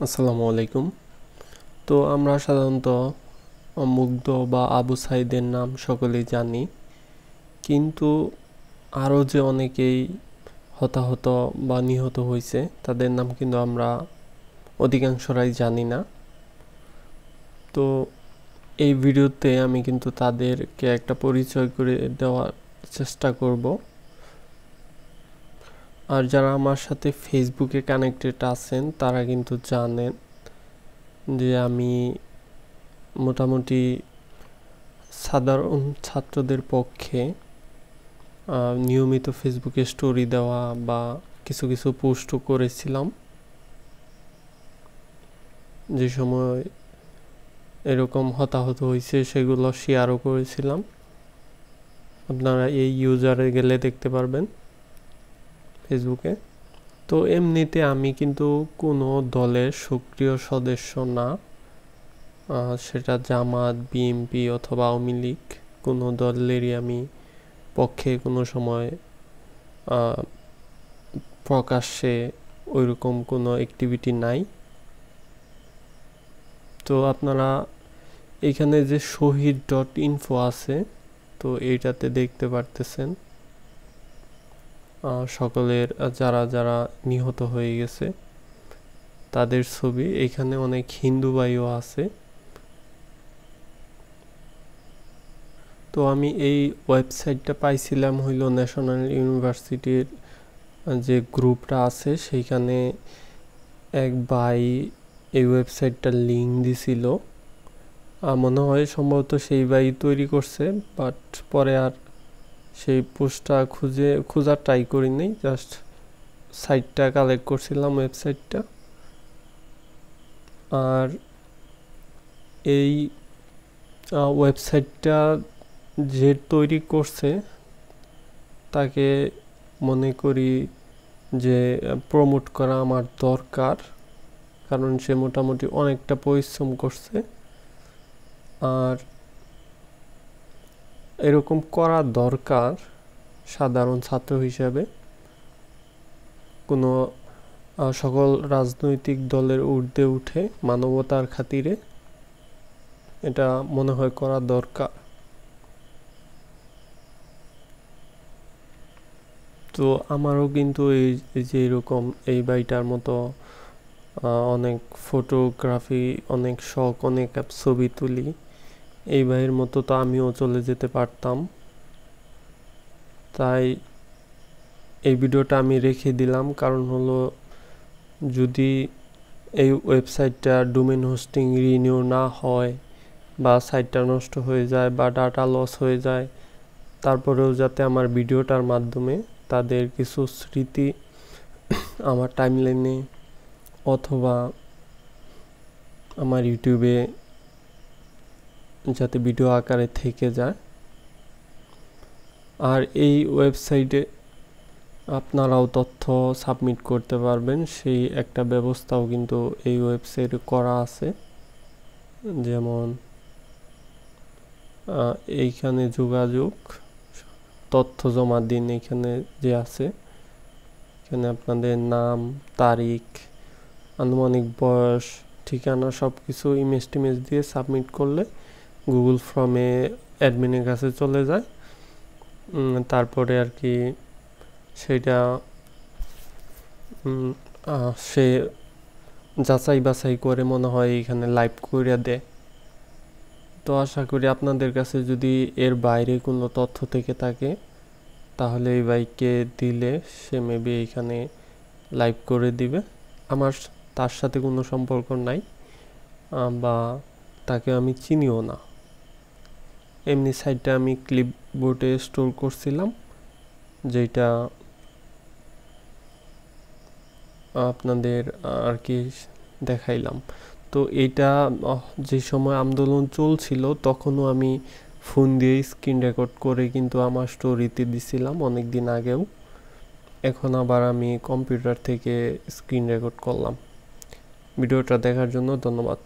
আসসালামু আলাইকুম। তো আমরা সাধারণত মুগ্ধ বা আবু সাইদের নাম সকলেই জানি, কিন্তু আরও যে অনেকেই হতাহত বা নিহত হয়েছে তাদের নাম কিন্তু আমরা অধিকাংশরাই জানি না। তো এই ভিডিওতে আমি কিন্তু তাদেরকে একটা পরিচয় করে দেওয়ার চেষ্টা করব। আর যারা আমার সাথে ফেসবুকে কানেক্টেড আছেন তারা কিন্তু জানেন যে আমি মোটামুটি সাধারণ ছাত্রদের পক্ষে নিয়মিত ফেসবুকে স্টোরি দেওয়া বা কিছু কিছু পোস্টও করেছিলাম, যে সময় এরকম হতাহত হয়েছে সেগুলো শেয়ারও করেছিলাম। আপনারা এই ইউজারে গেলে দেখতে পারবেন ফেসবুকে। তো এমনিতে আমি কিন্তু কোনো দলের সক্রিয় সদস্য না, সেটা জামাত, বিএনপি অথবা আওয়ামী লীগ, কোনো দলেরই আমি পক্ষে কোনো সময় প্রকাশ্যে ওইরকম কোনো অ্যাক্টিভিটি নাই। তো আপনারা এখানে যে শহীদ.info আছে, তো এইটাতে দেখতে পারতেছেন সকলের যারা যারা নিহত হয়ে গেছে তাদের ছবি। এখানে অনেক হিন্দু ভাইও আছে। তো আমি এই ওয়েবসাইটটা পাইছিলাম হইল ন্যাশনাল ইউনিভার্সিটির যে গ্রুপটা আছে সেইখানে এক ভাই এই ওয়েবসাইটটার লিঙ্ক দিছিল। মনে হয় সম্ভবত সেই ভাই তৈরি করছে, বাট পরে আর সেই পোস্টটা খোঁজার ট্রাই করি নাই, জাস্ট সাইটটা কালেক্ট করছিলাম, ওয়েবসাইটটা। আর এই ওয়েবসাইটটা যে তৈরি করছে তাকে মনে করি যে প্রমোট করা আমার দরকার, কারণ সে মোটামুটি অনেকটা পরিশ্রম করছে। আর এরকম করা দরকার সাধারণ ছাত্র হিসেবে। কোনো সকল রাজনৈতিক দলের ঊর্ধ্বে উঠে মানবতার খাতিরে এটা মনে হয় করা দরকার। তো আমারও কিন্তু এই যে এরকম এই বাড়িটার মতো অনেক ফটোগ্রাফি, অনেক শখ, অনেক ছবি তুলি। এই ভাইয়ের মতো তো আমিও চলে যেতে পারতাম, তাই এই ভিডিওটা আমি রেখে দিলাম। কারণ হলো, যদি এই ওয়েবসাইটটা ডোমেন হোস্টিং রিনিউ না হয় বা সাইটটা নষ্ট হয়ে যায় বা ডাটা লস হয়ে যায়, তারপরেও যাতে আমার ভিডিওটার মাধ্যমে তাদের কিছু স্মৃতি আমার টাইমলাইনে অথবা আমার ইউটিউবে যাতে ভিডিও আকারে থেকে যায়। আর এই ওয়েবসাইটে আপনারাও তথ্য সাবমিট করতে পারবেন, সেই একটা ব্যবস্থাও কিন্তু এই ওয়েবসাইটে করা আছে। যেমন এইখানে যোগাযোগ, তথ্য জমা দিন, এখানে যে আছে, এখানে আপনাদের নাম, তারিখ, আনুমানিক বয়স, ঠিকানা সব কিছু ইমেজ টিমেজ দিয়ে সাবমিট করলে গুগল ফর্মে অ্যাডমিনের কাছে চলে যায়। তারপরে আর কি সেটা সে যাচাই বাছাই করে মনে হয় এখানে লাইভ করে দেয়। তো আশা করি আপনাদের কাছে যদি এর বাইরে কোনো তথ্য থেকে থাকে তাহলে এই বাইককে দিলে সে মেবি এখানে লাইভ করে দিবে। আমার তার সাথে কোনো সম্পর্ক নাই বা তাকে আমি চিনিও না। এমনি সাইটটা আমি ক্লিপবোর্ডে স্টোর করছিলাম, যেটা আপনাদের আর কি দেখাইলাম। তো এটা যে সময় আন্দোলন চলছিল তখনও আমি ফোন দিয়ে স্ক্রিন রেকর্ড করে কিন্তু আমার স্টোরিতে দিছিলাম অনেক দিন আগেও। এখন আবার আমি কম্পিউটার থেকে স্ক্রিন রেকর্ড করলাম। ভিডিওটা দেখার জন্য ধন্যবাদ।